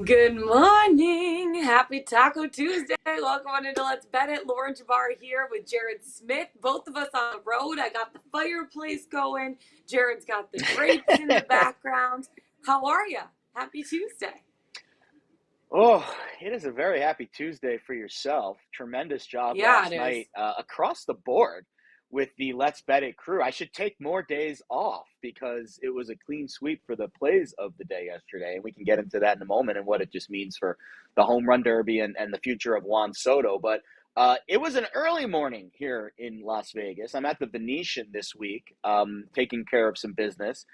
Good morning. Happy Taco Tuesday. Welcome on into Let's Bet It. Lauren Jabbar here with Jared Smith. Both of us on the road. I got the fireplace going. Jared's got the drapes in the background. How are you? Happy Tuesday. Oh, it is a very happy Tuesday for yourself. Tremendous job Yeah, last it is. night across the board with the Let's Bet It crew. I should take more days off because it was a clean sweep for the plays of the day yesterday. And we can get into that in a moment and what it just means for the home run derby and the future of Juan Soto. But it was an early morning here in Las Vegas. I'm at the Venetian this week, taking care of some business.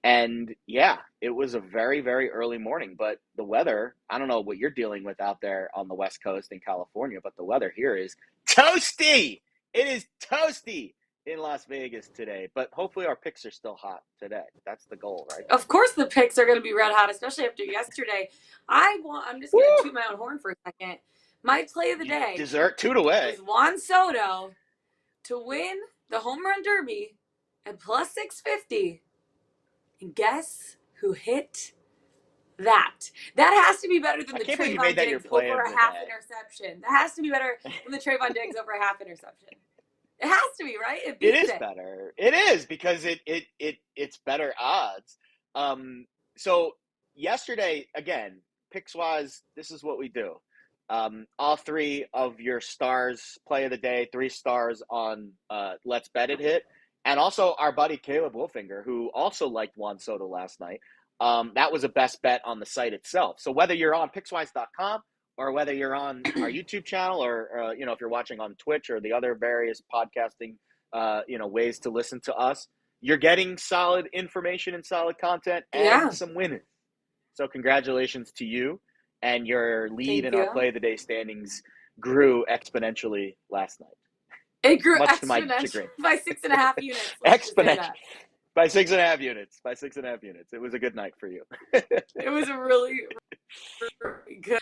And yeah, it was a very, very early morning, but the weather, I don't know what you're dealing with out there on the West Coast in California, but the weather here is toasty. It is toasty in Las Vegas today, but hopefully our picks are still hot today. That's the goal, right? Of course the picks are going to be red hot, especially after yesterday. I'm just going to Woo! toot my own horn for a second. My play of the day Dessert toot away. was Juan Soto to win the home run derby at plus 650. And guess who hit that? That has to be better than I the can't believe you made Trayvon that your Diggs play over of a the half day. interception. That has to be better than the Trayvon Diggs over a half interception. It has to be, right? It It beats is it. better. It is because it's better odds. So yesterday again, Pickswise, this is what we do. All three of your stars play of the day, 3 stars on Let's Bet It hit, and also our buddy Caleb Wolfinger, who also liked Juan Soto last night. That was a best bet on the site itself. So whether you're on Pickswise.com or whether you're on our YouTube channel or if you're watching on Twitch or the other various podcasting ways to listen to us, you're getting solid information and solid content and Yeah. some winners. So congratulations to you, and your lead Thank in our you. play of the day standings grew exponentially last night. It grew Much to my exponentially chagrin. by 6.5 units. Let's just say Exponential. that. By 6.5 units. By 6.5 units. It was a good night for you. It was a really good.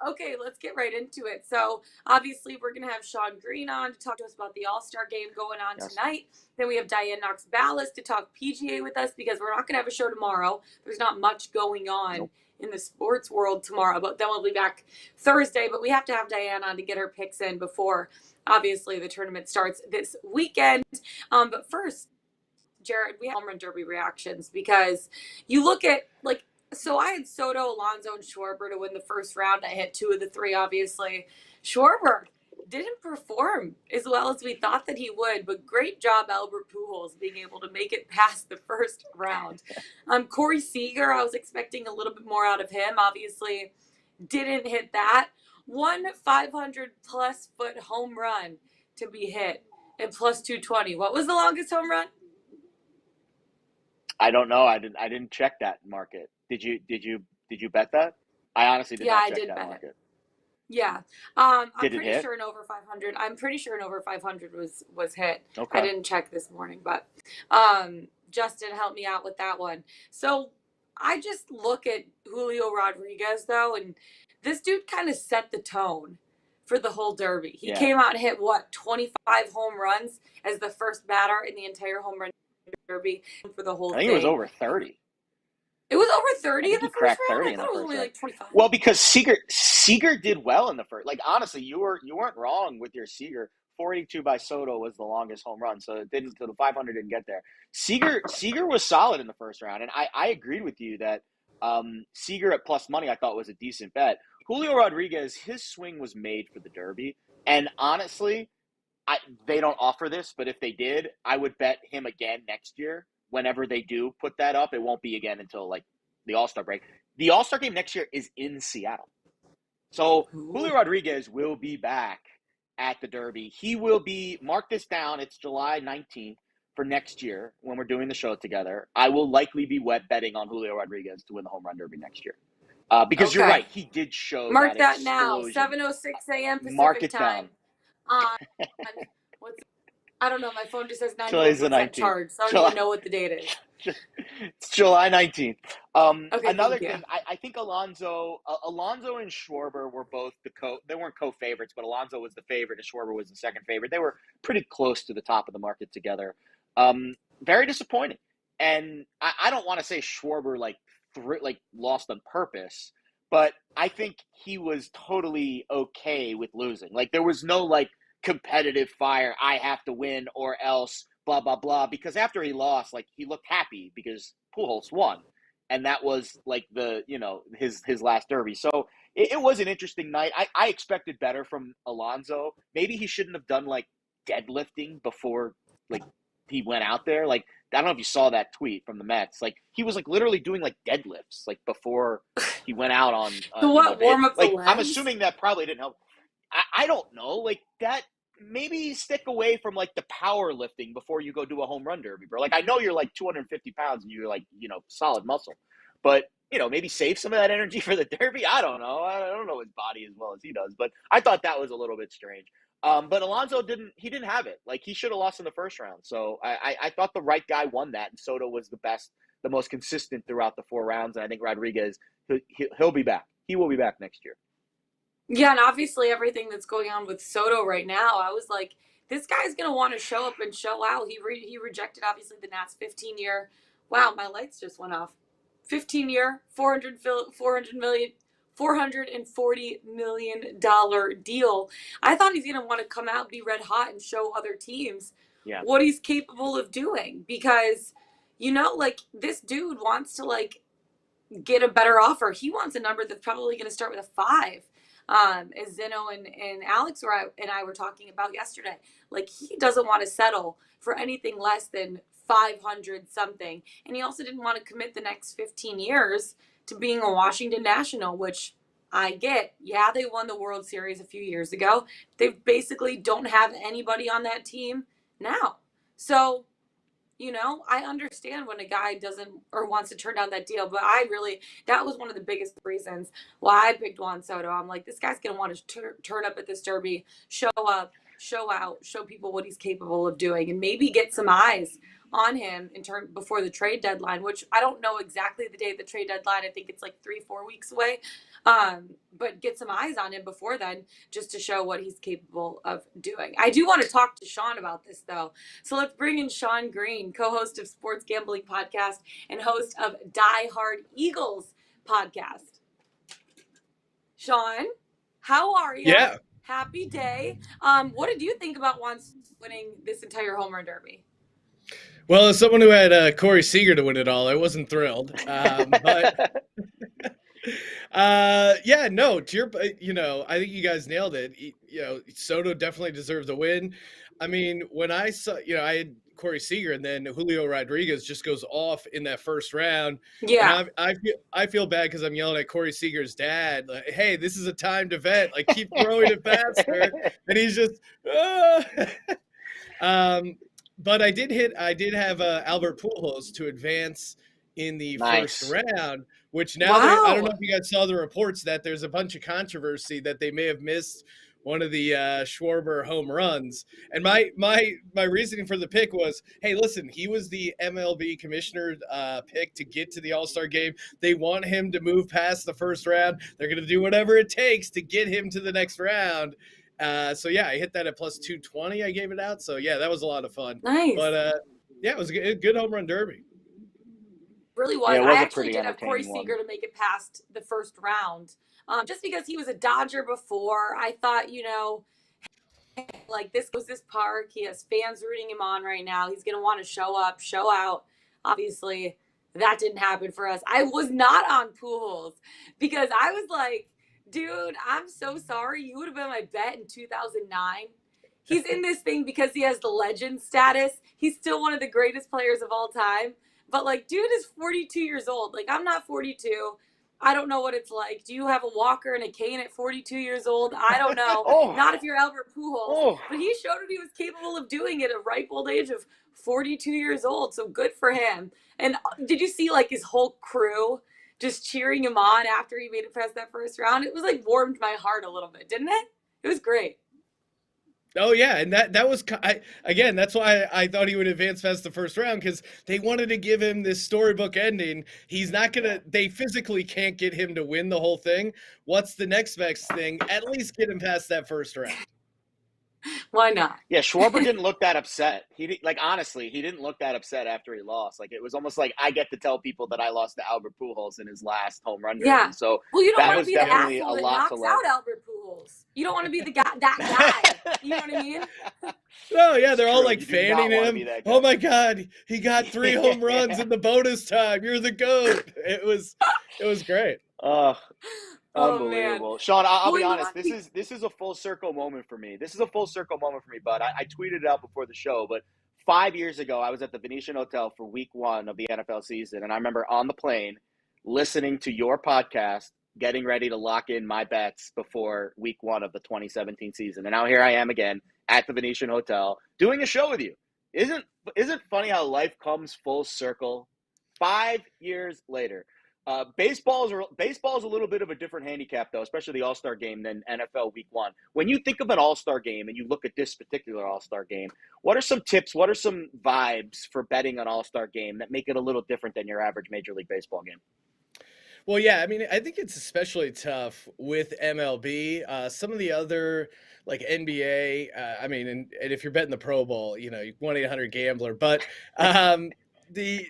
Okay, let's get right into it. So obviously we're gonna have Sean Green on to talk to us about the All-Star game going on Yes. tonight. Then we have Diane Knox Balas to talk PGA with us because we're not gonna have a show tomorrow. There's not much going on Nope. in the sports world tomorrow, but then we'll be back Thursday. But we have to have Diane on to get her picks in before obviously the tournament starts this weekend. But first, Jared, we have home run derby reactions because you look at so I had Soto, Alonso, and Schwarber to win the first round. I hit 2 of the 3, obviously. Schwarber didn't perform as well as we thought that he would, but great job, Albert Pujols, being able to make it past the first round. Corey Seager, I was expecting a little bit more out of him. Obviously, didn't hit that. One 500-plus foot home run to be hit at plus 220. What was the longest home run? I don't know. I didn't check that market. Did you bet that? I honestly did Yeah, not I check did that bet it. market. Yeah. I'm Did it pretty hit? sure an over 500. I'm pretty sure an over 500 was hit. I Okay. didn't check this morning, but Justin helped me out with that one. So I just look at Julio Rodriguez though, and this dude kind of set the tone for the whole derby. He Yeah. came out and hit 25 home runs as the first batter in the entire home run derby for the whole I think it was thing. over 30. It was over I 30 in think the he first cracked round. 30 I in thought the it was first only round. like 25. Well, because Seager did well in the first. Like honestly, you weren't wrong with your Seager. 482 by Soto was the longest home run, so the 500 didn't get there. Seager was solid in the first round, and I agreed with you that Seager at plus money I thought was a decent bet. Julio Rodriguez, his swing was made for the Derby, and honestly, they don't offer this, but if they did, I would bet him again next year. Whenever they do put that up, it won't be again until like the All-Star break. The All-Star game next year is in Seattle. So Julio Rodriguez will be back at the Derby. He will be, mark this down, it's July 19th for next year when we're doing the show together. I will likely be betting on Julio Rodriguez to win the Home Run Derby next year. Because you're right, he did show Mark that that now. explosion. 7:06 a.m. Mark Pacific it down. time. On what's I don't know. My phone just says July the 91% 19th. charged. So I don't July, even know what the date is. it's July 19th. Okay, Another thank you. thing, I think Alonso and Schwarber were both they weren't co-favorites, but Alonso was the favorite and Schwarber was the second favorite. They were pretty close to the top of the market together. Very disappointing. And I don't want to say Schwarber lost on purpose, but I think he was totally okay with losing. Like there was no like competitive fire. I have to win or else blah blah blah. Because after he lost, like he looked happy because Pujols won, and that was like the his last derby. So it was an interesting night. I expected better from Alonso. Maybe he shouldn't have done like deadlifting before like he went out there. Like I don't know if you saw that tweet from the Mets. Like he was like literally doing like deadlifts like before he went out on The what, warm up the like I'm legs? assuming that probably didn't help. I don't know like that. Maybe stick away from like the power lifting before you go do a home run derby, bro. Like I know you're like 250 pounds and you're like solid muscle, but maybe save some of that energy for the derby. I don't know. I don't know his body as well as he does, but I thought that was a little bit strange. But Alonso didn't have it. Like he should have lost in the first round. So I thought the right guy won that, and Soto was the best, the most consistent throughout the 4 rounds. And I think Rodriguez, he'll be back. He will be back next year. Yeah, and obviously everything that's going on with Soto right now, I was like, this guy's gonna want to show up and show out. He rejected obviously the Nats 15-year. Wow, my lights just went off. 15-year, 440 million dollar deal. I thought he's gonna want to come out, be red hot, and show other teams Yeah. what he's capable of doing because like this dude wants to like get a better offer. He wants a number that's probably going to start with a 5. As Zeno and Alex and I were talking about yesterday. Like he doesn't want to settle for anything less than 500 something. And he also didn't want to commit the next 15 years to being a Washington National, which I get. Yeah, they won the World Series a few years ago. They basically don't have anybody on that team now. So I understand when a guy doesn't or wants to turn down that deal, but that was one of the biggest reasons why I picked Juan Soto. I'm like, this guy's going to want to turn up at this derby, show up, show out, show people what he's capable of doing, and maybe get some eyes on him before the trade deadline, which I don't know exactly the day of the trade deadline. I think it's like 3-4 weeks away. But get some eyes on him before then, just to show what he's capable of doing. I do want to talk to Sean about this, though. So let's bring in Sean Green, co-host of Sports Gambling Podcast and host of Die Hard Eagles podcast. Sean, how are you? Yeah. Happy day. What did you think about Juan winning this entire home run derby? Well, as someone who had Corey Seager to win it all, I wasn't thrilled. But yeah, no, to your, I think you guys nailed it. Soto definitely deserved the win. I mean, when I saw, I had Corey Seager and then Julio Rodriguez just goes off in that first round. Yeah. And I feel bad because I'm yelling at Corey Seager's dad, like, hey, this is a time to vent. Like, keep throwing it faster. And he's just, but I did have Albert Pujols to advance in the first round, which now I don't know if you guys saw the reports that there's a bunch of controversy that they may have missed one of the Schwarber home runs. And my reasoning for the pick was, hey, listen, he was the MLB commissioner pick to get to the All-Star game. They want him to move past the first round. They're going to do whatever it takes to get him to the next round. So yeah, I hit that at plus 220. I gave it out. So yeah, that was a lot of fun. Nice. But yeah, it was a good home run derby. Really was. Yeah, it was I actually did have Corey Seager to make it past the first round. Just because he was a Dodger before, I thought, like this park. He has fans rooting him on right now. He's going to want to show up, show out. Obviously, that didn't happen for us. I was not on Pujols because I was like, dude, I'm so sorry. You would have been my bet in 2009. He's in this thing because he has the legend status. He's still one of the greatest players of all time. But, like, dude is 42 years old. Like, I'm not 42. I don't know what it's like. Do you have a walker and a cane at 42 years old? I don't know. Not if you're Albert Pujols. But he showed that he was capable of doing it at a ripe old age of 42 years old. So good for him. And did you see, like, his whole crew just cheering him on after he made it past that first round? It was, like, warmed my heart a little bit, didn't it? It was great. Oh, yeah, and that was, again, that's why I thought he would advance past the first round, because they wanted to give him this storybook ending. He's not going to – they physically can't get him to win the whole thing. What's the next best thing? At least get him past that first round. Why not? Yeah, Schwarber didn't look that upset. Honestly, he didn't look that upset after he lost. Like, it was almost like I get to tell people that I lost to Albert Pujols in his last home run Yeah. derby. So Well, you don't that want to was be the definitely a asshole that lot to knocks love. out Albert Pujols. You don't want to be the guy, that guy. You know what I mean? Oh yeah, It's they're all true. like You do not fanning want to him. be that Oh guy. my God, he got 3 home runs in the bonus time. You're the GOAT. It was great. Oh man. Unbelievable. Sean, I'll Well, be you honest. want to be. This is a full circle moment for me. This is a full circle moment for me, bud. I tweeted it out before the show, but 5 years ago, I was at the Venetian Hotel for week 1 of the NFL season, and I remember on the plane listening to your podcast, getting ready to lock in my bets before week 1 of the 2017 season. And now here I am again at the Venetian Hotel doing a show with you. Isn't funny how life comes full circle? 5 years later. Baseball is a little bit of a different handicap, though, especially the All-Star game, than NFL Week 1. When you think of an All-Star game and you look at this particular All-Star game, what are some tips? What are some vibes for betting an All-Star game that make it a little different than your average Major League Baseball game? Well, yeah, I mean, I think it's especially tough with MLB. Some of the other, like NBA, I mean, and if you're betting the Pro Bowl, 1-800-GAMBLER. But the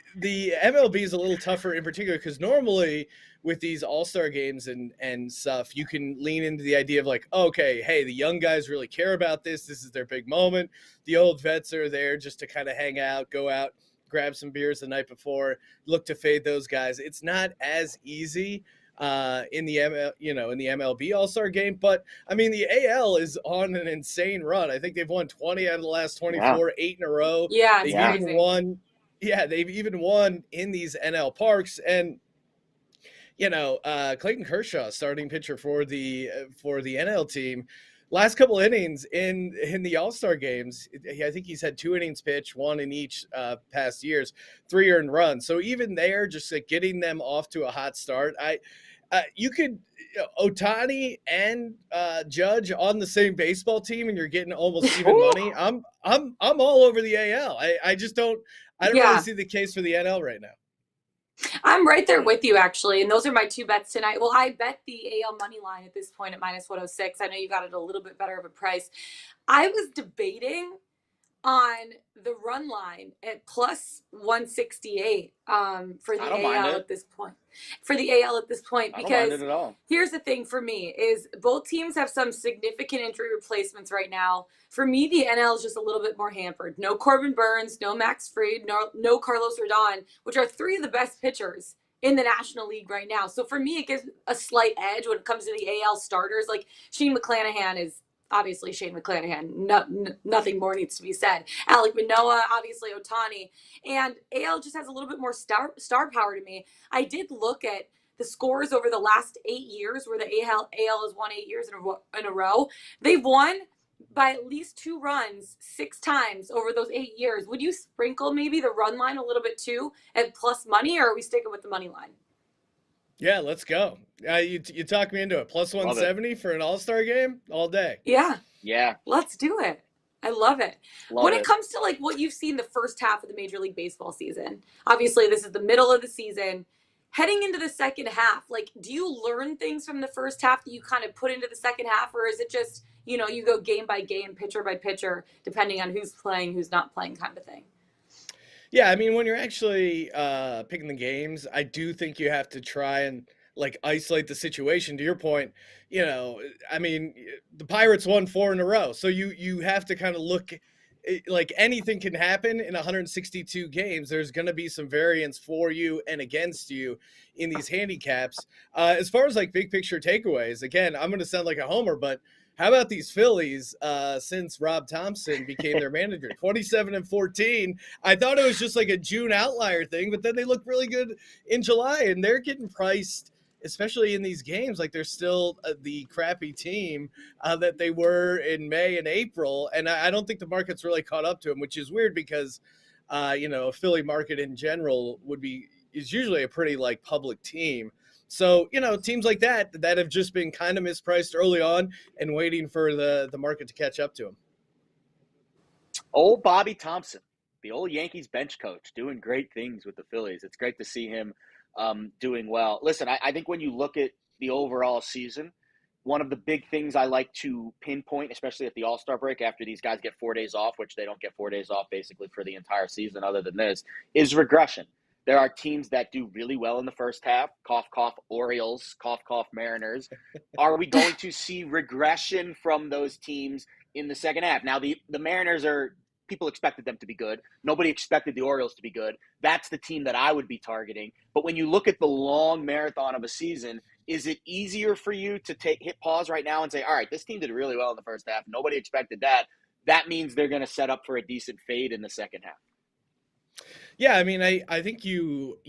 MLB is a little tougher in particular because normally with these All-Star games and stuff, you can lean into the idea of like, okay, hey, the young guys really care about this. This is their big moment. The old vets are there just to kind of hang out, go out, grab some beers the night before, look to fade those guys. It's not as easy in the MLB All-Star game, but I mean the AL is on an insane run. I think they've won 20 out of the last 24, 8 in a row. Yeah, it's They've crazy. even won. Yeah, they've even won in these NL parks, and Clayton Kershaw, starting pitcher for the NL team. Last couple innings in the All-Star games, I think he's had 2 innings pitched, 1 in each past years, 3 earned runs. So even there, just like getting them off to a hot start, you could Ohtani and Judge on the same baseball team, and you're getting almost even money. I'm all over the AL. I just don't really see the case for the NL right now. I'm right there with you, actually. And those are my 2 bets tonight. Well, I bet the AL money line at this point at -106. I know you got it a little bit better of a price. I was debating on the run line at +168 for the AL at this point. I don't mind it at all. Here's the thing for me is both teams have some significant injury replacements right now. For me, the NL is just a little bit more hampered. No Corbin Burns, no Max Fried, no Carlos Rodon, which are 3 of the best pitchers in the National League right now. So for me, it gives a slight edge when it comes to the AL starters. Like Shane McClanahan is obviously Shane McClanahan. Nothing more needs to be said. Alek Manoah, obviously Ohtani. And AL just has a little bit more star power to me. I did look at the scores over the last 8 years where the AL has won 8 years in a row. They've won by at least 2 runs 6 times over those 8 years. Would you sprinkle maybe the run line a little bit too at plus money, or are we sticking with the money line? Yeah, let's go. You talk me into it. +170 for an All-Star game all day. Yeah. Let's do it. I love it. When it comes to like what you've seen the first half of the Major League Baseball season, obviously this is the middle of the season. Heading into the second half, like, do you learn things from the first half that you kind of put into the second half, or is it just, you go game by game, pitcher by pitcher, depending on who's playing, who's not playing kind of thing? Yeah, I mean, when you're actually picking the games, I do think you have to try and like isolate the situation. To your point, I mean, the Pirates won 4 in a row, so you have to kind of look like anything can happen in 162 games. There's going to be some variance for you and against you in these handicaps. As far as like big picture takeaways, again, I'm going to sound like a homer, but how about these Phillies since Rob Thompson became their manager? 27-14. I thought it was just like a June outlier thing, but then they look really good in July, and they're getting priced, especially in these games, like they're still the crappy team that they were in May and April. And I don't think the market's really caught up to them, which is weird because, a Philly market in general is usually a pretty like public team. So, teams like that have just been kind of mispriced early on and waiting for the market to catch up to them. Old Bobby Thompson, the old Yankees bench coach, doing great things with the Phillies. It's great to see him doing well. Listen, I think when you look at the overall season, one of the big things I like to pinpoint, especially at the All-Star break after these guys get 4 days off, which they don't get 4 days off basically for the entire season other than this, is regression. There are teams that do really well in the first half. Cough, cough, Orioles. Cough, cough, Mariners. Are we going to see regression from those teams in the second half? Now, the Mariners people expected them to be good. Nobody expected the Orioles to be good. That's the team that I would be targeting. But when you look at the long marathon of a season, is it easier for you to hit pause right now and say, all right, this team did really well in the first half. Nobody expected that. That means they're going to set up for a decent fade in the second half. Yeah, I mean, I think you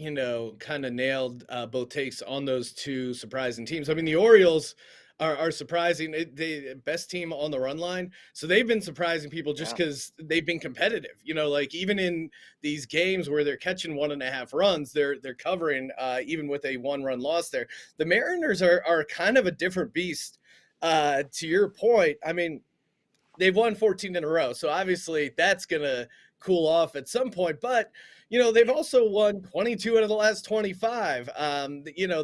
kind of nailed both takes on those two surprising teams. I mean, the Orioles are surprising. They best team on the run line. So they've been surprising people just because they've been competitive. Like even in these games where they're catching 1.5 runs, they're covering even with a 1-run loss there. The Mariners are kind of a different beast. To your point, I mean, they've won 14 in a row. So obviously that's going to cool off at some point. But they've also won 22 out of the last 25.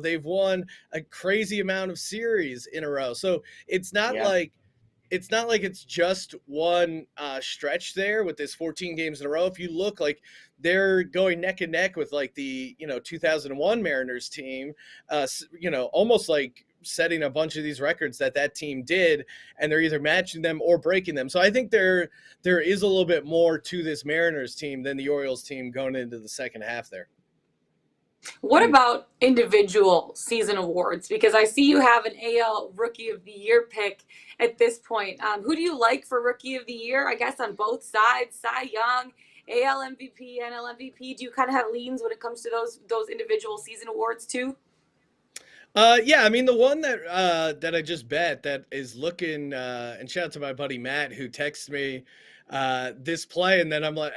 They've won a crazy amount of series in a row. So it's not like it's just one stretch there with this 14 games in a row. If you look, like they're going neck and neck with like the 2001 Mariners team, almost like setting a bunch of these records that team did, and they're either matching them or breaking them. So I think there is a little bit more to this Mariners team than the Orioles team going into the second half there. What about individual season awards? Because I see you have an AL Rookie of the Year pick at this point. Who do you like for Rookie of the Year? I guess on both sides, Cy Young, AL MVP, NL MVP. Do you kind of have leans when it comes to those individual season awards too? Yeah, I mean, the one that I just bet that is looking, and shout out to my buddy Matt who texts me this play, and then I'm like,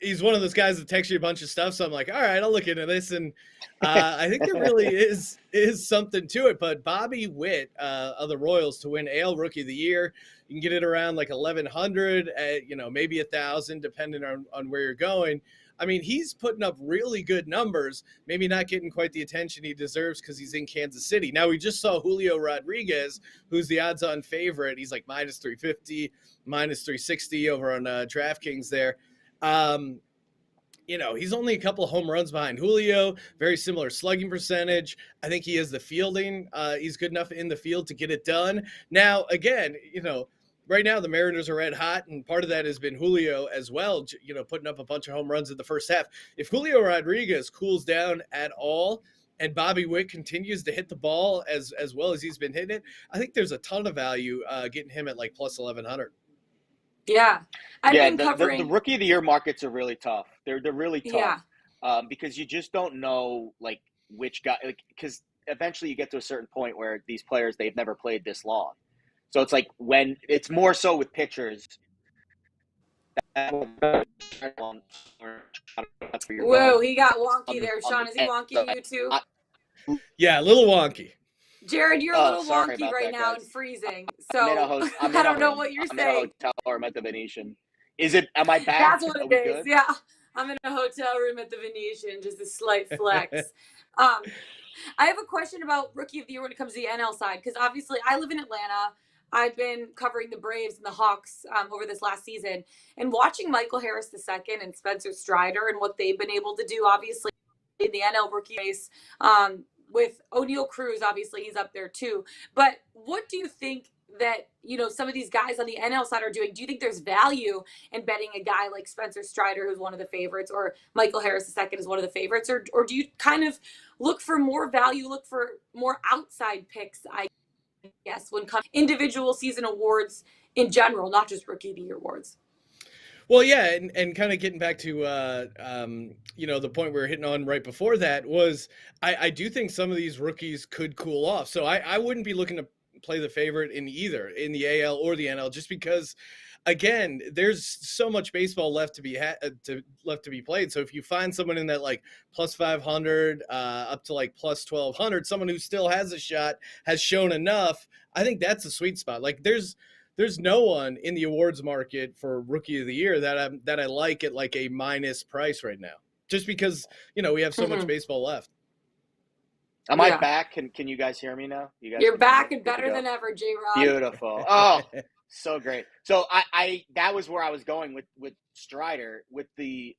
he's one of those guys that texts you a bunch of stuff, so I'm like, all right, I'll look into this, and I think there really is something to it. But Bobby Witt of the Royals to win AL Rookie of the Year, you can get it around like 1,100, maybe 1,000, depending on where you're going. I mean, he's putting up really good numbers, maybe not getting quite the attention he deserves because he's in Kansas City. Now, we just saw Julio Rodriguez, who's the odds-on favorite. He's like minus 350, minus 360 over on DraftKings there. He's only a couple of home runs behind Julio, very similar slugging percentage. I think he has the fielding. He's good enough in the field to get it done. Now, again, right now the Mariners are red hot, and part of that has been Julio as well, putting up a bunch of home runs in the first half. If Julio Rodriguez cools down at all and Bobby Witt continues to hit the ball as well as he's been hitting it, I think there's a ton of value getting him at like plus 1,100. Yeah. The Rookie of the Year markets are really tough. They're really tough because you just don't know like which guy, because eventually you get to a certain point where these players, they've never played this long. So it's like when it's more so with pitchers. Whoa, he got wonky there, Sean. Is he wonky to you too? Yeah, a little wonky. Jared, you're a little wonky right now and freezing. So I don't know what you're saying. I'm in a hotel room at the Venetian. Am I back? That's what it is. Good? Yeah. I'm in a hotel room at the Venetian, just a slight flex. I have a question about Rookie of the Year when it comes to the NL side, because obviously I live in Atlanta. I've been covering the Braves and the Hawks over this last season, and watching Michael Harris II and Spencer Strider and what they've been able to do, obviously, in the NL rookie race with O'Neal Cruz, obviously, he's up there too. But what do you think that, some of these guys on the NL side are doing? Do you think there's value in betting a guy like Spencer Strider, who's one of the favorites, or Michael Harris II is one of the favorites? Or do you kind of look for more value, look for more outside picks, I guess, when come individual season awards in general, not just Rookie of the Year awards? Well, yeah, and kind of getting back to the point we were hitting on right before that was I do think some of these rookies could cool off. So I wouldn't be looking to play the favorite in either in the AL or the NL, just because, again, there's so much baseball left to be played. So if you find someone in that like plus 500 up to like plus 1,200, someone who still has a shot, has shown enough, I think that's a sweet spot. Like there's no one in the awards market for Rookie of the Year that I like at like a minus price right now, just because we have so much baseball left. Am I back? Can you guys hear me now? You're back and better than ever, J-Rod. Beautiful. Oh, so great. So I that was where I was going with Strider. With the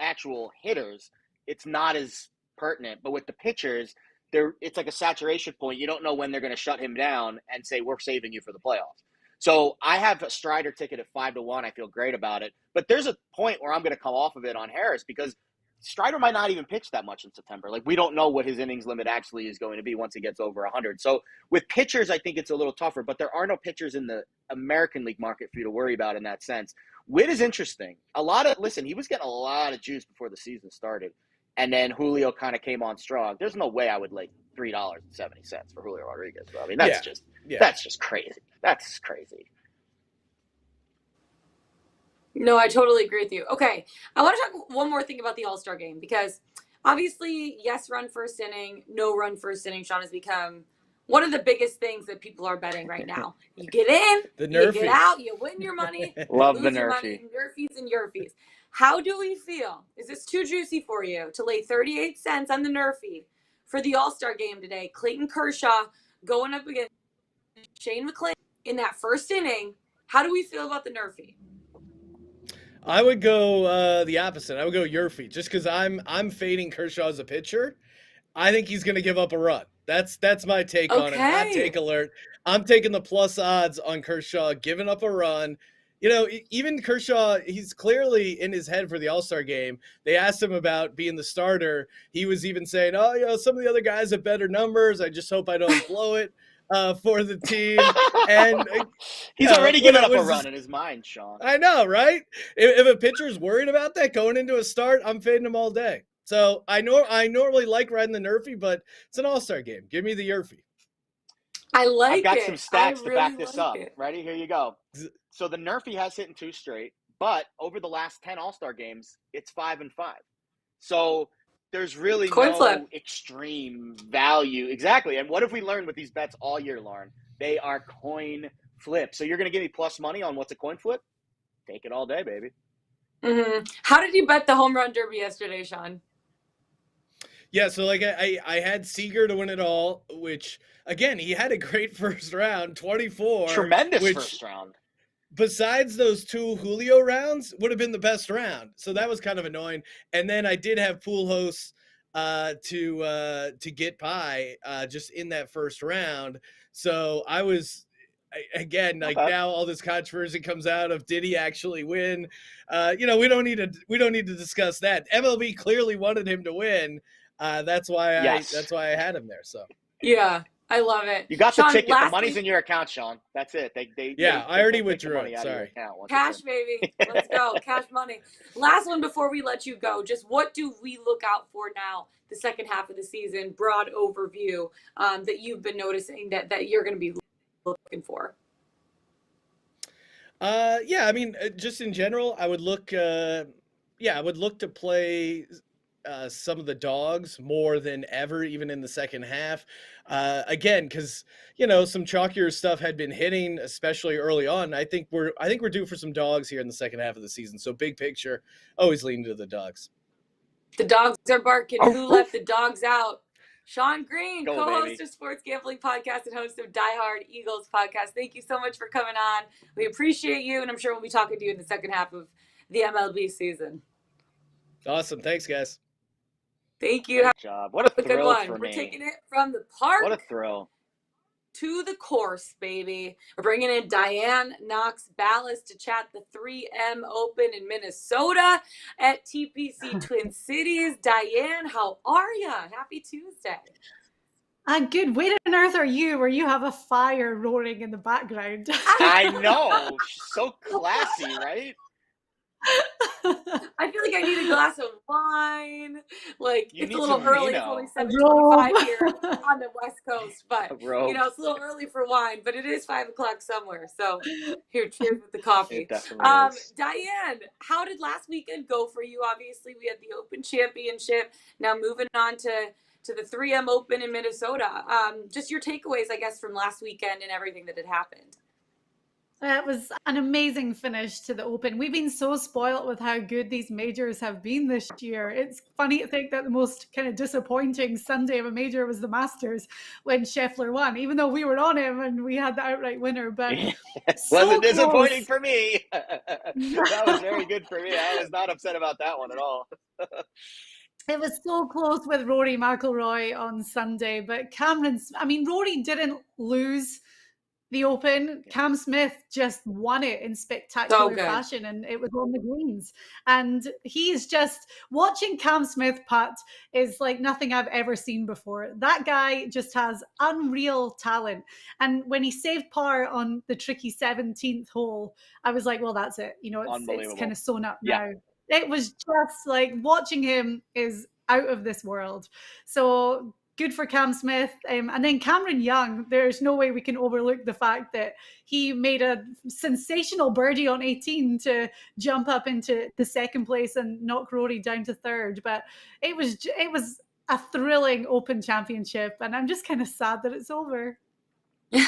actual hitters, it's not as pertinent, but with the pitchers, it's like a saturation point. You don't know when they're going to shut him down and say, we're saving you for the playoffs. So I have a Strider ticket at 5-1. I feel great about it. But there's a point where I'm going to come off of it on Harris because Strider might not even pitch that much in September. Like, we don't know what his innings limit actually is going to be once he gets over 100. So with pitchers, I think it's a little tougher, but there are no pitchers in the American League market for you to worry about in that sense. Witt is interesting. He was getting a lot of juice before the season started, and then Julio kind of came on strong. There's no way I would like $3.70 for Julio Rodriguez. Bro. I mean, that's just crazy. That's crazy. No, I totally agree with you. Okay, I want to talk one more thing about the All-Star game because obviously, yes, run first inning, no run first inning, Sean, has become one of the biggest things that people are betting right now. You get in, you get out, you win your money, Love you the lose your Nerfy. money, Nerfies and Yerfies. How do we feel? Is this too juicy for you to lay 38 cents on the Nerfy for the All-Star game today? Clayton Kershaw going up against Shane McClanahan in that first inning. How do we feel about the Nerfy? I would go the opposite. I would go Yerfy, just because I'm fading Kershaw as a pitcher. I think he's going to give up a run. That's my take on it. Hot take alert. I'm taking the plus odds on Kershaw giving up a run. You know, even Kershaw, he's clearly in his head for the All-Star game. They asked him about being the starter. He was even saying, some of the other guys have better numbers. I just hope I don't blow it for the team. And he's already given up a run in his mind, Sean. I know, right? If a pitcher's worried about that going into a start, I'm fading him all day. So I normally like riding the Nerfy, but it's an All-Star game. Give me the Yerfy. I like it. I've got some stats to back this up. Ready? Here you go. So the Nerfy has hit in 2 straight, but over the last 10 All-Star games, it's 5-5. So there's really no extreme value. Exactly. And what have we learned with these bets all year, Lauren? They are coin flip. So you're going to give me plus money on what's a coin flip? Take it all day, baby. Mm-hmm. How did you bet the home run derby yesterday, Sean? Yeah, so like I had Seager to win it all, which, again, he had a great first round, 24. Tremendous first round. Besides those 2 Julio rounds, would have been the best round. So that was kind of annoying. And then I did have Pujols to get by just in that first round. So I was, again, like now all this controversy comes out of did he actually win? We don't need to discuss that. MLB clearly wanted him to win. That's why I had him there. So yeah, I love it. You got Sean, the ticket. The money's in your account, Sean. That's it. I already withdrew it. Sorry. Cash, baby. Let's go. Cash money. Last one before we let you go. Just what do we look out for now? The second half of the season, broad overview that you've been noticing that you're going to be looking for. I mean, just in general, I would look. I would look to play some of the dogs more than ever, even in the second half. Again, because some chalkier stuff had been hitting, especially early on. I think we're due for some dogs here in the second half of the season. So big picture, always leaning to the dogs. The dogs are barking. Who let the dogs out? Sean Green, Go, co-host baby. of Sports Gambling Podcast and host of Die Hard Eagles Podcast. Thank you so much for coming on. We appreciate you, and I'm sure we'll be talking to you in the second half of the MLB season. Awesome. Thanks, guys. Thank you. Good job. What a thrill good one. for We're me. taking it from the park. What a thrill. To the course, baby. We're bringing in Diane Knox Balas to chat the 3M Open in Minnesota at TPC Twin Cities. Diane, how are you? Happy Tuesday. I'm good. Where on earth are you where you have a fire roaring in the background? I know. So classy, right? I feel like I need a glass of wine. Like, it's a little early. It's only 7:25 here on the West Coast, but it's a little early for wine. But it is 5 o'clock somewhere. So here, cheers with the coffee. It definitely is. Diane, how did last weekend go for you? Obviously, we had the Open Championship. Now moving on to the 3M Open in Minnesota. Just your takeaways, I guess, from last weekend and everything that had happened. It was an amazing finish to the Open. We've been so spoilt with how good these majors have been this year. It's funny to think that the most kind of disappointing Sunday of a major was the Masters when Scheffler won, even though we were on him and we had the outright winner. But Wasn't so disappointing close. for me. That was very good for me. I was not upset about that one at all. It was so close with Rory McIlroy on Sunday, but Rory didn't lose the Open. Cam Smith just won it in spectacular fashion, and it was on the greens. And he's just, watching Cam Smith putt is like nothing I've ever seen before. That guy just has unreal talent. And when he saved par on the tricky 17th hole, I was like, well, that's it. You know, it's kind of sewn up now. It was just like, watching him is out of this world. So good for Cam Smith. And then Cameron Young, there's no way we can overlook the fact that he made a sensational birdie on 18 to jump up into the second place and knock Rory down to third. But it was a thrilling Open Championship, and I'm just kind of sad that it's over.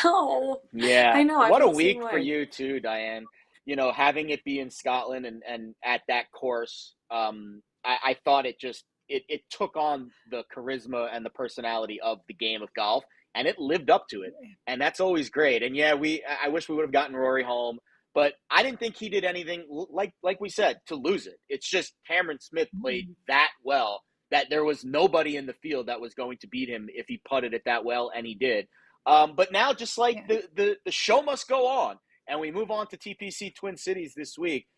Oh, yeah. I know. What a week for you too, Diane. You know, having it be in Scotland and at that course, I thought it took on the charisma and the personality of the game of golf, and it lived up to it. And that's always great. And yeah, I wish we would have gotten Rory home, but I didn't think he did anything, like we said, to lose it. It's just Cameron Smith played that well that there was nobody in the field that was going to beat him if he putted it that well, and he did. But now, just like the show must go on, and we move on to TPC Twin Cities this week.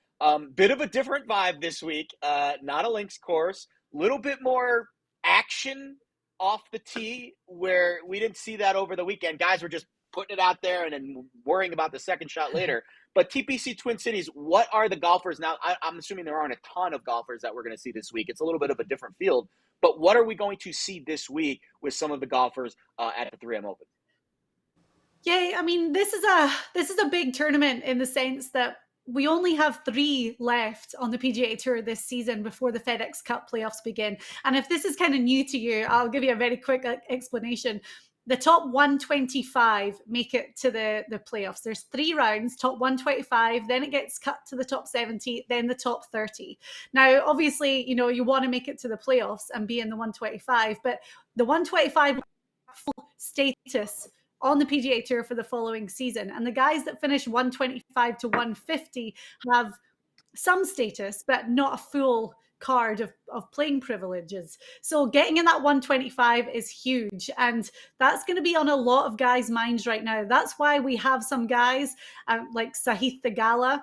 Bit of a different vibe this week. Not a links course. Little bit more action off the tee, where we didn't see that over the weekend. Guys were just putting it out there and then worrying about the second shot later. But TPC Twin Cities, what are the golfers now? I'm assuming there aren't a ton of golfers that we're going to see this week. It's a little bit of a different field. But what are we going to see this week with some of the golfers at the 3M Open? Yeah, I mean, this is a big tournament in the sense that we only have 3 left on the PGA Tour this season before the FedEx Cup playoffs begin. And if this is kind of new to you, I'll give you a very quick explanation. The top 125 make it to the playoffs. There's 3 rounds, top 125, then it gets cut to the top 70, then the top 30. Now, obviously, you know, you want to make it to the playoffs and be in the 125, but the 125 full status on the PGA Tour for the following season. And the guys that finish 125 to 150 have some status, but not a full card of playing privileges. So getting in that 125 is huge. And that's going to be on a lot of guys' minds right now. That's why we have some guys like Sahith Theegala,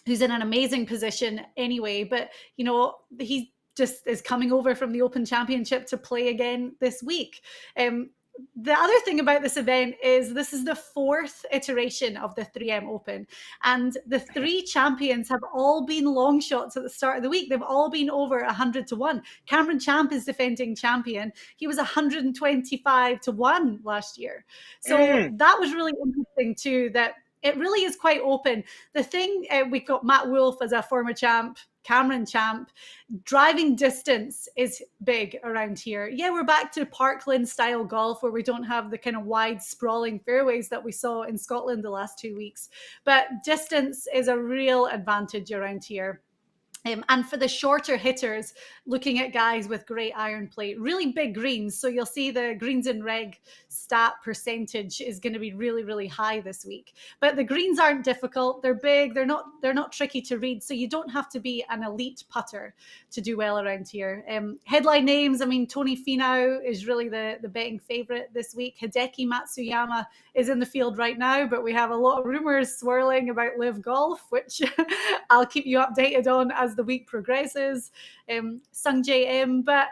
who's in an amazing position anyway. But, you know, he just is coming over from the Open Championship to play again this week. The other thing about this event is this is the 4th iteration of the 3M Open, and the 3 champions have all been long shots at the start of the week. They've all been over 100 to 1. Cameron Champ is defending champion. He was 125 to 1 last year. So that was really interesting too, that it really is quite open. The thing, we've got Matt Wolff as a former champ, Cameron Champ. Driving distance is big around here. Yeah, we're back to Parkland style golf where we don't have the kind of wide sprawling fairways that we saw in Scotland the last 2 weeks. But distance is a real advantage around here. And for the shorter hitters, looking at guys with great iron play, really big greens. So you'll see the greens in reg stat percentage is going to be really, really high this week. But the greens aren't difficult. They're big. They're not tricky to read. So you don't have to be an elite putter to do well around here. Headline names, I mean, Tony Finau is really the betting favorite this week. Hideki Matsuyama is in the field right now, but we have a lot of rumors swirling about Live Golf, which I'll keep you updated on as the week progresses. Sung J M, but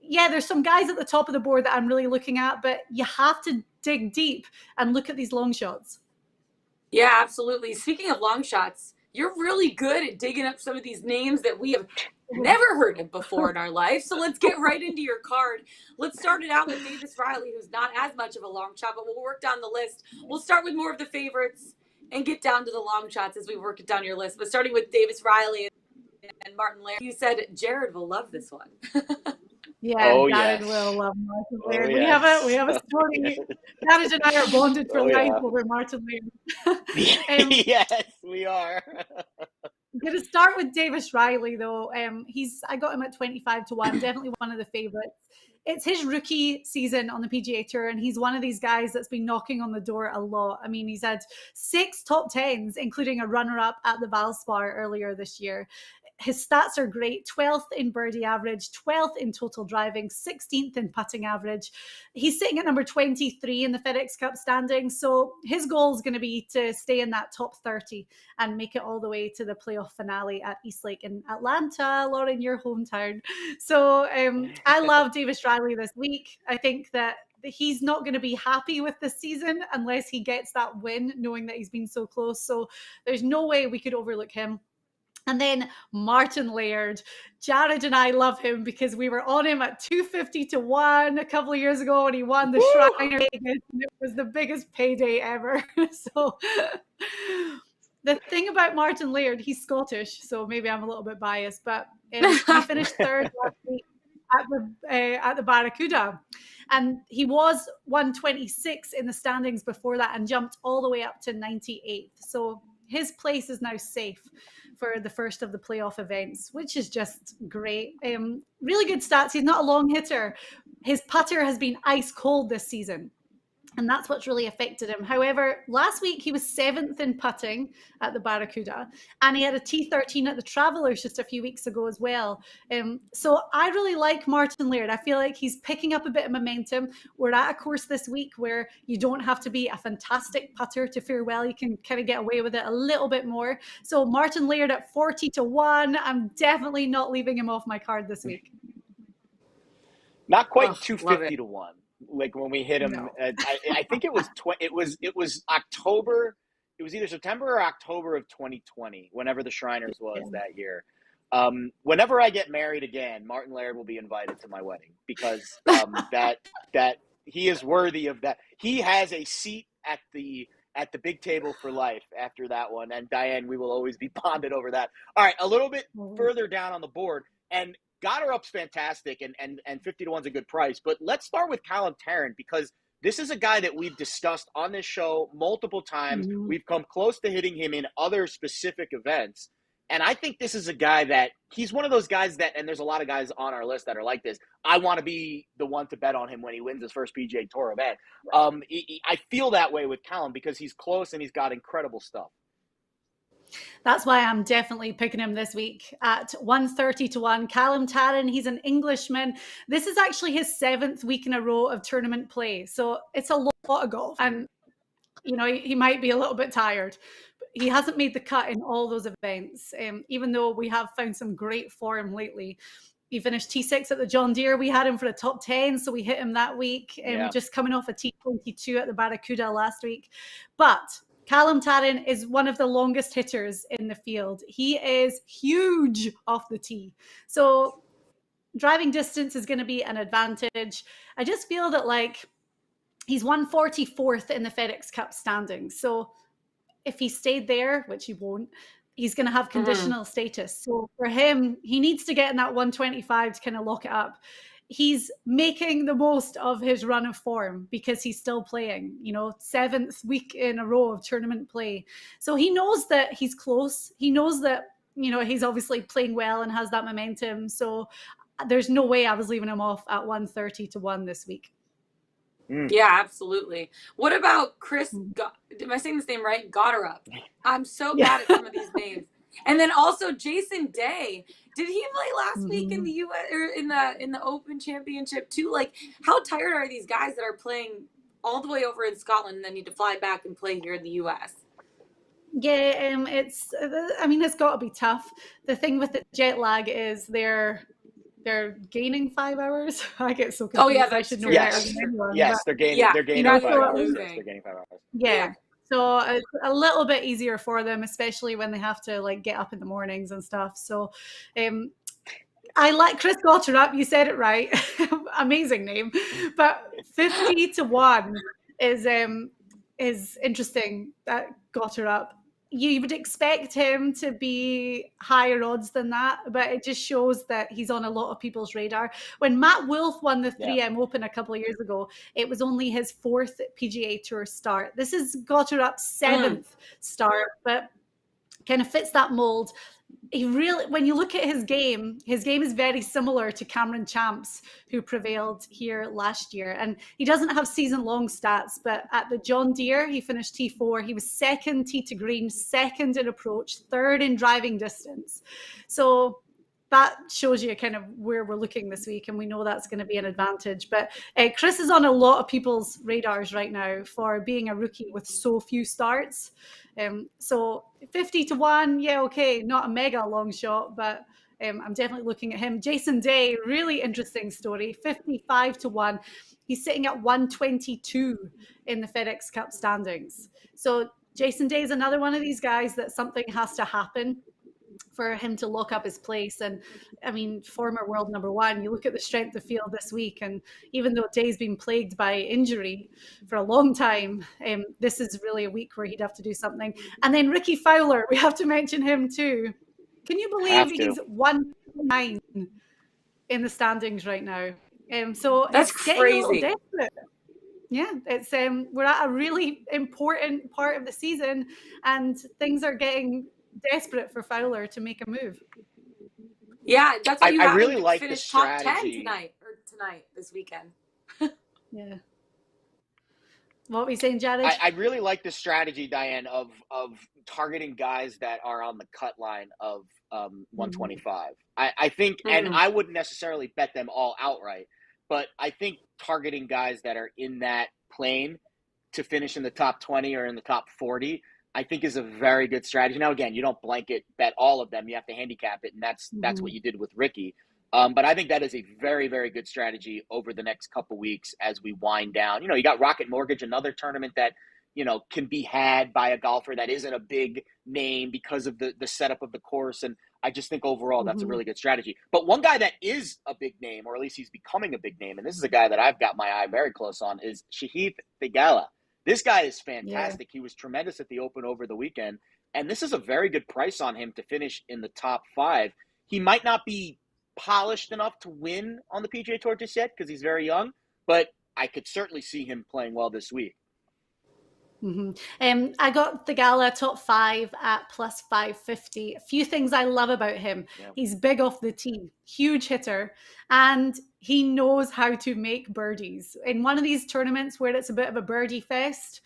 yeah, there's some guys at the top of the board that I'm really looking at, but you have to dig deep and look at these long shots. Yeah, absolutely. Speaking of long shots, you're really good at digging up some of these names that we have never heard of before in our life. So let's get right into your card. Let's start it out with Davis Riley, who's not as much of a long shot, but we'll work down the list. We'll start with more of the favorites and get down to the long shots as we work it down your list. But starting with Davis Riley and Martin Larry, you said Jared will love this one. Yeah, Oh Jared yes. will love Martin Oh Laird. yes. We have a story. Jared and I are bonded for Oh life yeah. over Martin Laird. Yes, we are. I'm going to start with Davis Riley, though. I got him at 25-1, definitely one of the favorites. It's his rookie season on the PGA Tour, and he's one of these guys that's been knocking on the door a lot. I mean, he's had 6 top 10s, including a runner-up at the Valspar earlier this year. His stats are great: 12th in birdie average, 12th in total driving, 16th in putting average. He's sitting at number 23 in the FedEx Cup standings, so his goal is going to be to stay in that top 30 and make it all the way to the playoff finale at Eastlake in Atlanta, Lauren, your hometown. So I love Davis Riley this week. I think that he's not going to be happy with this season unless he gets that win, knowing that he's been so close. So there's no way we could overlook him. And then Martin Laird. Jared and I love him because we were on him at 250-1 a couple of years ago when he won the Shriner Vegas, and it was the biggest payday ever. So the thing about Martin Laird, he's Scottish, so maybe I'm a little bit biased, but he finished third last week at the Barracuda. And he was 126 in the standings before that and jumped all the way up to 98th. So his place is now safe for the first of the playoff events, which is just great. Really good stats. He's not a long hitter. His putter has been ice cold this season, and that's what's really affected him. However, last week he was 7th in putting at the Barracuda, and he had a T13 at the Travelers just a few weeks ago as well. So I really like Martin Laird. I feel like he's picking up a bit of momentum. We're at a course this week where you don't have to be a fantastic putter to fare well. You can kind of get away with it a little bit more. So Martin Laird at 40-1. I'm definitely not leaving him off my card this week. Not quite 250-1. Like when we hit him, No. I think it was it was October. It was either September or October of 2020. Whenever the Shriners was that year. Whenever I get married again, Martin Laird will be invited to my wedding because that he is worthy of that. He has a seat at the big table for life after that one. And Diane, we will always be bonded over that. All right, a little bit further down on the board, and Gotterup's fantastic, and 50-1's a good price. But let's start with Callum Tarrant, because this is a guy that we've discussed on this show multiple times. Mm-hmm. We've come close to hitting him in other specific events. And I think this is a guy that he's one of those guys that, and there's a lot of guys on our list that are like this, I want to be the one to bet on him when he wins his first PGA Tour event. I feel that way with Callum because he's close and he's got incredible stuff. That's why I'm definitely picking him this week at 130-1. Callum Tarrant, he's an Englishman. This is actually his 7th week in a row of tournament play. So it's a lot of golf. And, you know, he might be a little bit tired. But he hasn't made the cut in all those events, even though we have found some great form lately. He finished T6 at the John Deere. We had him for the top 10, so we hit him that week. Just coming off a T22 at the Barracuda last week. But Callum Tarrant is one of the longest hitters in the field. He is huge off the tee. So driving distance is going to be an advantage. I just feel that, like, he's 144th in the FedEx Cup standings. So if he stayed there, which he won't, he's going to have conditional status. So for him, he needs to get in that 125 to kind of lock it up. He's making the most of his run of form because he's still playing, 7th week in a row of tournament play. So he knows that he's close. He knows that, he's obviously playing well and has that momentum. So there's no way I was leaving him off at 130-1 this week. Yeah, absolutely. What about Chris? Am I saying this name right? Gotterup. I'm so bad at some of these names. And then also Jason Day. Did he play last week in the U.S. or in the Open Championship too? Like, how tired are these guys that are playing all the way over in Scotland and then need to fly back and play here in the U.S.? Yeah, it's got to be tough. The thing with the jet lag is they're gaining 5 hours. I get so confused. Oh yeah, I should know yes. better than anyone. Yes, they're gaining 5 hours. Yes, they're gaining 5 hours. Yeah. So it's a little bit easier for them, especially when they have to get up in the mornings and stuff. So I like Chris Gotterup. You said it right. Amazing name. But 50-1 is interesting. That Gotterup. you would expect him to be higher odds than that, but it just shows that he's on a lot of people's radar. When Matt Wolff won the 3M Open a couple of years ago, it was only his 4th PGA Tour start. This has got her up 7th start, but kind of fits that mold. He really, when you look at his game is very similar to Cameron Champs, who prevailed here last year. And he doesn't have season-long stats, but at the John Deere, he finished T4. He was 2nd tee to green, 2nd in approach, 3rd in driving distance. So that shows you kind of where we're looking this week, and we know that's going to be an advantage. But Chris is on a lot of people's radars right now for being a rookie with so few starts. So 50 to 1, yeah, okay, not a mega long shot, but I'm definitely looking at him. Jason Day, really interesting story, 55 to 1. He's sitting at 122 in the FedEx Cup standings. So Jason Day is another one of these guys that something has to happen for him to lock up his place. And I mean, former world number 1, you look at the strength of field this week, and even though Day's been plagued by injury for a long time, this is really a week where he'd have to do something. And then Ricky Fowler, we have to mention him too. Can you believe he's 1-9 in the standings right now? So that's it's crazy. Desperate. Yeah, it's we're at a really important part of the season, and things are getting desperate for Fowler to make a move. Yeah, that's what you I have really to like finish the top strategy 10 tonight, this weekend. Yeah. What were you saying, Jared? I really like the strategy, Diane, of targeting guys that are on the cut line of 125. I think, and I wouldn't necessarily bet them all outright, but I think targeting guys that are in that plane to finish in the top 20 or in the top 40, I think is a very good strategy. Now, again, you don't blanket bet all of them. You have to handicap it, and that's what you did with Ricky. But I think that is a very, very good strategy over the next couple weeks as we wind down. You know, you got Rocket Mortgage, another tournament that, you know, can be had by a golfer that isn't a big name because of the setup of the course. And I just think overall that's a really good strategy. But one guy that is a big name, or at least he's becoming a big name, and this is a guy that I've got my eye very close on, is Shahith Theegala. This guy is fantastic. Yeah. He was tremendous at the Open over the weekend, and this is a very good price on him to finish in the top 5. He might not be polished enough to win on the PGA Tour just yet because he's very young, but I could certainly see him playing well this week. I got Theegala top 5 at plus 550. A few things I love about him. Yeah. He's big off the tee, huge hitter, and he knows how to make birdies. In one of these tournaments where it's a bit of a birdie fest,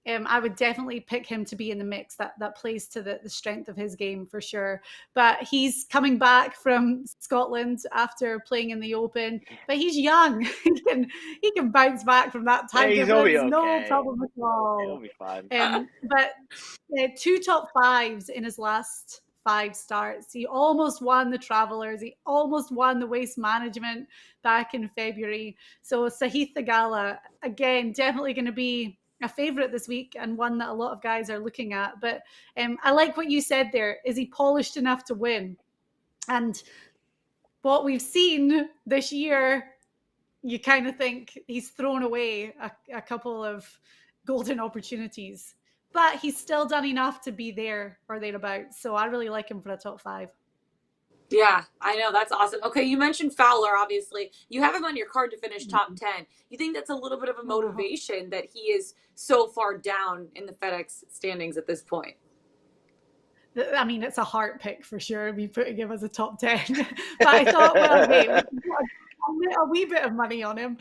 I would definitely pick him to be in the mix. That plays to the strength of his game for sure. But he's coming back from Scotland after playing in the Open. But he's young. he can bounce back from that time difference. Okay. No problem at all. He'll be fine. But 2 top 5s in his last 5 starts. He almost won the Travelers. He almost won the Waste Management back in February. So Shahith Theegala, again, definitely going to be a favorite this week and one that a lot of guys are looking at. But I like what you said there. Is he polished enough to win? And what we've seen this year, you kind of think he's thrown away a couple of golden opportunities. But he's still done enough to be there or thereabouts. So I really like him for a top 5. Yeah, I know. That's awesome. Okay, you mentioned Fowler, obviously. You have him on your card to finish top 10. You think that's a little bit of a motivation that he is so far down in the FedEx standings at this point? I mean, it's a heart pick for sure, me putting him as a top 10. But I thought, well, hey, a wee bit of money on him.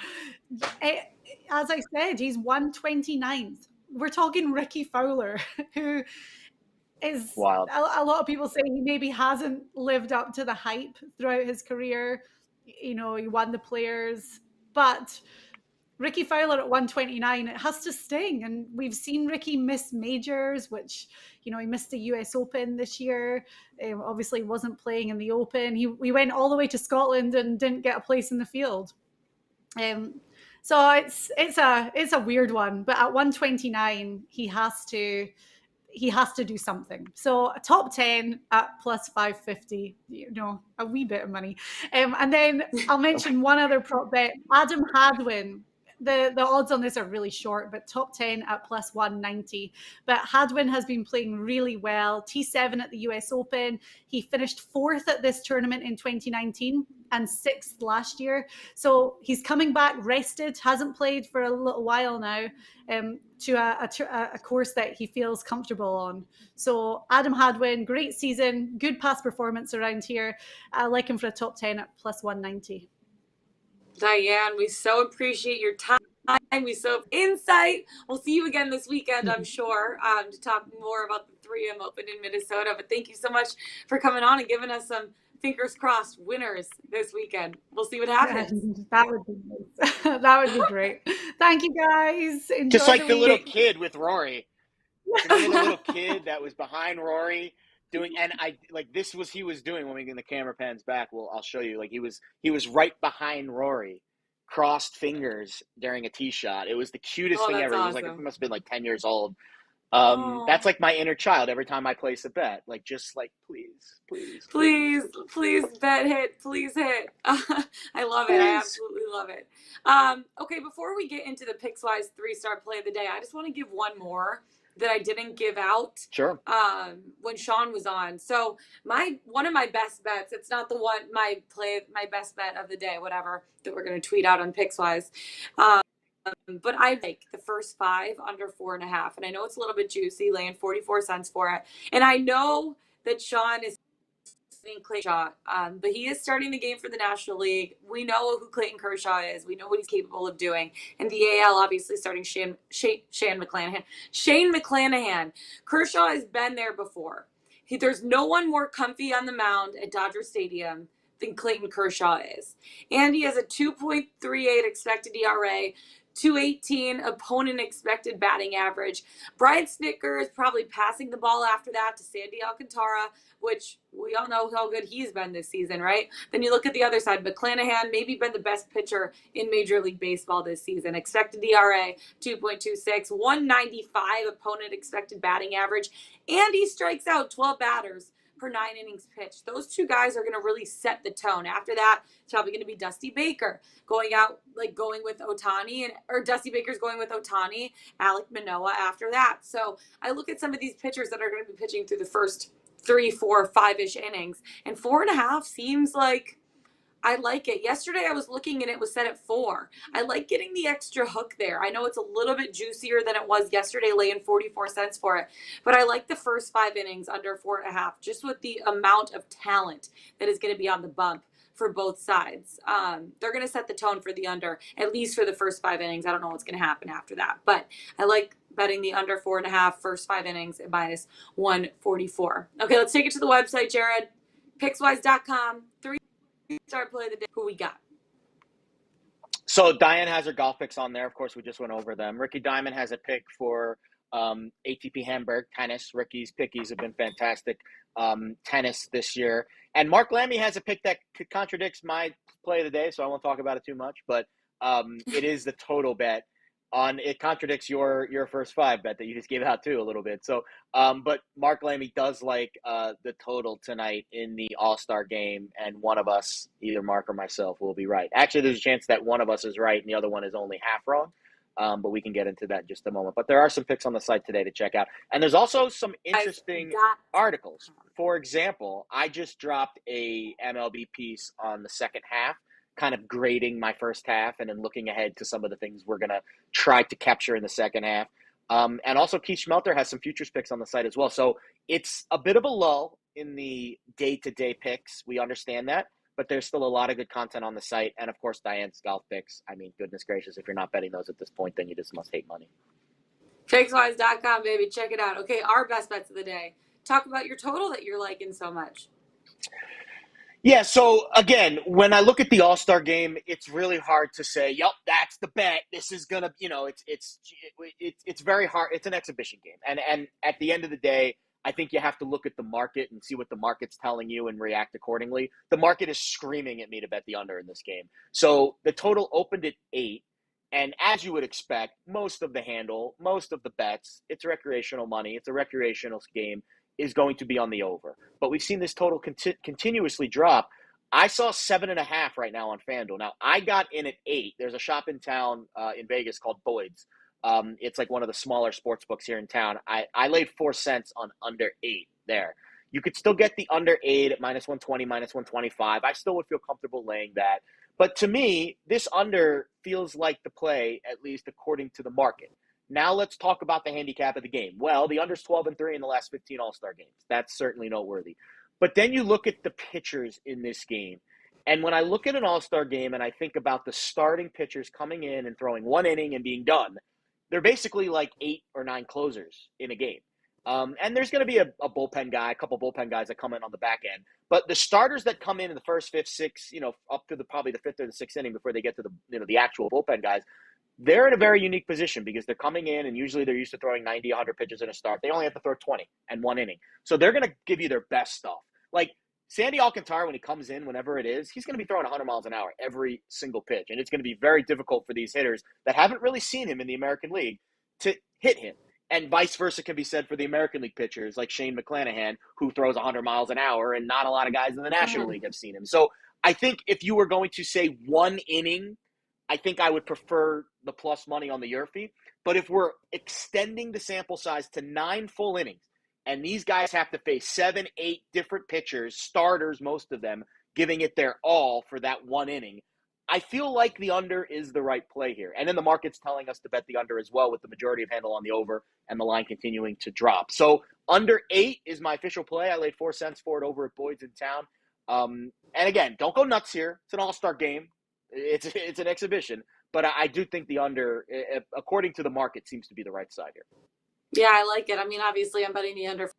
As I said, he's 129th. We're talking Ricky Fowler, who is wild. A lot of people say he maybe hasn't lived up to the hype throughout his career. You know, he won the Players, but Ricky Fowler at 129, it has to sting. And we've seen Ricky miss majors, which, you know, he missed the US Open this year. Obviously wasn't playing in the Open. We went all the way to Scotland and didn't get a place in the field. So it's a weird one, but at 129, he has to do something. So a top 10 at plus 550, you know, a wee bit of money. And then I'll mention one other prop bet. Adam Hadwin the odds on this are really short, but top 10 at plus 190. But Hadwin has been playing really well. T7 at the US Open. He finished 4th at this tournament in 2019 and 6th last year. So he's coming back rested, hasn't played for a little while now, to a course that he feels comfortable on. So Adam Hadwin, great season, good past performance around here. I like him for a top 10 at plus 190. Diane, we so appreciate your time. We so have insight. We'll see you again this weekend, I'm sure, to talk more about the 3M Open in Minnesota. But thank you so much for coming on and giving us some fingers crossed winners this weekend. We'll see what happens. Yeah, that would be nice. That would be great. Thank you, guys. Enjoy Just like the week. little kid with Rory. Remember the little kid that was behind Rory doing, and he was doing when the camera pans back. Well, I'll show you. Like he was right behind Rory, crossed fingers during a tee shot. It was the cutest thing ever. Awesome. He must have been like 10 years old. That's like my inner child every time I place a bet. Like, just like, please bet hit, please hit. I love it. I absolutely love it. Okay, before we get into the Pickswise 3-star play of the day, I just want to give one more that I didn't give out. Sure. When Sean was on. So one of my best bets, it's not the one, my best bet of the day, whatever, that we're going to tweet out on Pickswise. But I like the first 5 under 4.5. And I know it's a little bit juicy, laying 44 cents for it. And I know that Sean is Kershaw, but he is starting the game for the National League. We know who Clayton Kershaw is. We know what he's capable of doing. And the AL obviously starting Shane McClanahan. Kershaw has been there before. There's no one more comfy on the mound at Dodger Stadium than Clayton Kershaw is. And he has a 2.38 expected ERA, 218 opponent expected batting average. Brian Snitker is probably passing the ball after that to Sandy Alcantara, which we all know how good he's been this season, right? Then you look at the other side, McClanahan maybe been the best pitcher in Major League Baseball this season. Expected ERA, 2.26, 195 opponent expected batting average, and he strikes out 12 batters per 9 innings pitched. Those two guys are going to really set the tone. After that, it's probably going to be Dusty Baker going with Ohtani, or Dusty Baker's going with Ohtani, Alek Manoah after that. So I look at some of these pitchers that are going to be pitching through the first 3, 4, 5-ish innings, and 4.5 seems like I like it. Yesterday I was looking and it was set at 4. I like getting the extra hook there. I know it's a little bit juicier than it was yesterday, laying 44 cents for it, but I like the first 5 innings under 4.5, just with the amount of talent that is going to be on the bump for both sides. They're going to set the tone for the under, at least for the first 5 innings. I don't know what's going to happen after that, but I like betting the under 4.5 first 5 innings at minus 144. Okay, let's take it to the website, Jared. Pickswise.com. 3-star play of the day. Who we got? So Diane has her golf picks on there. Of course, we just went over them. Ricky Diamond has a pick for ATP Hamburg tennis. Ricky's pickies have been fantastic tennis this year. And Mark Lammy has a pick that contradicts my play of the day, so I won't talk about it too much. But it is the total bet. It contradicts your first 5 bet that you just gave out too a little bit. So, but Mark Lammy does like the total tonight in the All-Star game, and one of us, either Mark or myself, will be right. Actually, there's a chance that one of us is right and the other one is only half wrong. But we can get into that in just a moment. But there are some picks on the site today to check out. And there's also some interesting articles. For example, I just dropped a MLB piece on the second half, kind of grading my first half and then looking ahead to some of the things we're going to try to capture in the second half. And also Keith Schmelter has some futures picks on the site as well. So it's a bit of a lull in the day-to-day picks. We understand that, but there's still a lot of good content on the site. And of course, Diane's golf picks. I mean, goodness gracious, if you're not betting those at this point, then you just must hate money. Pickswise.com, baby. Check it out. Okay, our best bets of the day. Talk about your total that you're liking so much. Yeah, so again, when I look at the All-Star game, it's really hard to say, yep, that's the bet. This is going to, it's very hard. It's an exhibition game. And at the end of the day, I think you have to look at the market and see what the market's telling you and react accordingly. The market is screaming at me to bet the under in this game. So the total opened at 8. And as you would expect, most of the handle, most of the bets, it's recreational money. It's a recreational game, is going to be on the over. But we've seen this total continuously drop. I saw 7.5 right now on FanDuel. Now, I got in at 8. There's a shop in town in Vegas called Boyd's. It's like one of the smaller sports books here in town. I laid 4 cents on under 8 there. You could still get the under 8 at minus 120, minus 125. I still would feel comfortable laying that. But to me, this under feels like the play, at least according to the market. Now let's talk about the handicap of the game. Well, the under's 12-3 in the last 15 All-Star games. That's certainly noteworthy. But then you look at the pitchers in this game. And when I look at an All-Star game and I think about the starting pitchers coming in and throwing 1 inning and being done, they're basically like 8 or 9 closers in a game. And there's going to be a bullpen guy, a couple bullpen guys that come in on the back end. But the starters that come in the first, fifth, sixth, up to probably the 5th or the 6th inning before they get to the actual bullpen guys, they're in a very unique position because they're coming in and usually they're used to throwing 90, 100 pitches in a start. They only have to throw 20 and 1 inning. So they're going to give you their best stuff. Like Sandy Alcantara, when he comes in, whenever it is, he's going to be throwing 100 miles an hour every single pitch. And it's going to be very difficult for these hitters that haven't really seen him in the American League to hit him. And vice versa can be said for the American League pitchers like Shane McClanahan, who throws 100 miles an hour, and not a lot of guys in the National League have seen him. So I think if you were going to say 1 inning, I think I would prefer the plus money on the Yerfie. But if we're extending the sample size to 9 full innings, and these guys have to face 7, 8 different pitchers, starters, most of them, giving it their all for that 1 inning, I feel like the under is the right play here. And then the market's telling us to bet the under as well, with the majority of handle on the over and the line continuing to drop. So under 8 is my official play. I laid 4 cents for it over at Boyd's in town. And again, don't go nuts here. It's an all-star game. It's an exhibition. But I do think the under, according to the market, seems to be the right side here. Yeah, I like it. I mean, obviously, I'm betting the under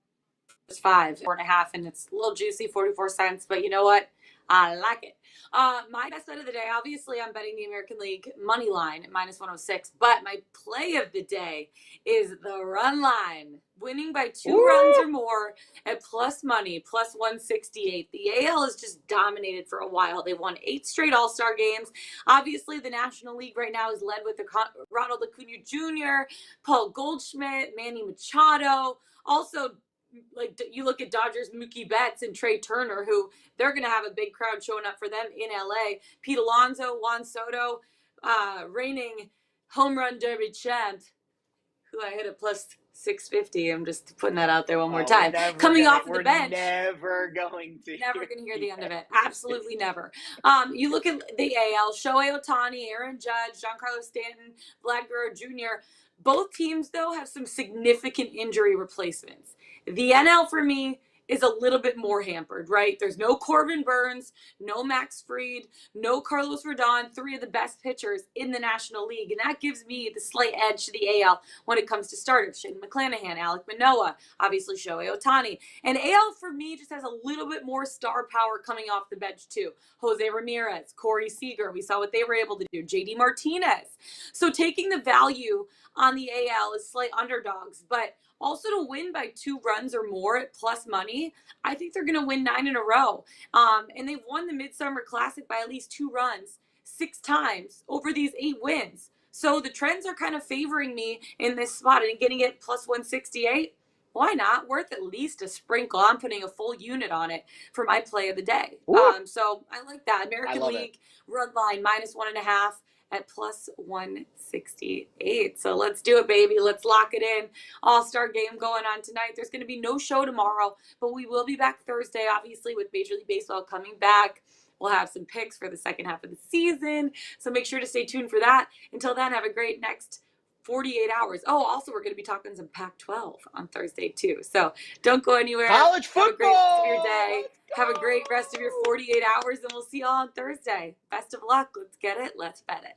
5, 4.5, and it's a little juicy, 44 cents. But you know what? I like it. My best bet of the day, obviously, I'm betting the American League money line at minus 106. But my play of the day is the run line, winning by 2 runs or more at plus money, plus 168. The AL has just dominated for a while. They've won 8 straight All-Star games. Obviously, the National League right now is led with Ronald Acuna Jr., Paul Goldschmidt, Manny Machado. Also, like you look at Dodgers, Mookie Betts and Trey Turner, who they're going to have a big crowd showing up for them in LA. Pete Alonso, Juan Soto, reigning home run derby champ, who I hit a plus 650. I'm just putting that out there one more time. Coming off of the bench. Never going to hear the end of it. Absolutely never. You look at the AL, Shohei Ohtani, Aaron Judge, Giancarlo Stanton, Vlad Guerrero Jr. Both teams, though, have some significant injury replacements. The NL, for me, is a little bit more hampered, right? There's no Corbin Burns, no Max Fried, no Carlos Rodon, 3 of the best pitchers in the National League. And that gives me the slight edge to the AL when it comes to starters. Shane McClanahan, Alek Manoah, obviously Shohei Ohtani. And AL, for me, just has a little bit more star power coming off the bench, too. Jose Ramirez, Corey Seager, we saw what they were able to do. JD Martinez. So taking the value on the AL is slight underdogs, but also to win by 2 runs or more at plus money, I think they're going to win 9 in a row. And they've won the Midsummer Classic by at least 2 runs 6 times over these 8 wins. So the trends are kind of favoring me in this spot, and getting it plus 168. Why not? Worth at least a sprinkle. I'm putting a full unit on it for my play of the day. So I like that. American League run line minus 1.5 at plus 168. So let's do it, baby. Let's lock it in. All-Star game going on tonight. There's going to be no show tomorrow, but we will be back Thursday, obviously, with Major League Baseball coming back. We'll have some picks for the second half of the season. So make sure to stay tuned for that. Until then, have a great next 48 hours. Oh, also, we're going to be talking some Pac-12 on Thursday, too. So don't go anywhere. College football! Have a great rest of your day. Have a great rest of your 48 hours, and we'll see you all on Thursday. Best of luck. Let's get it. Let's bet it.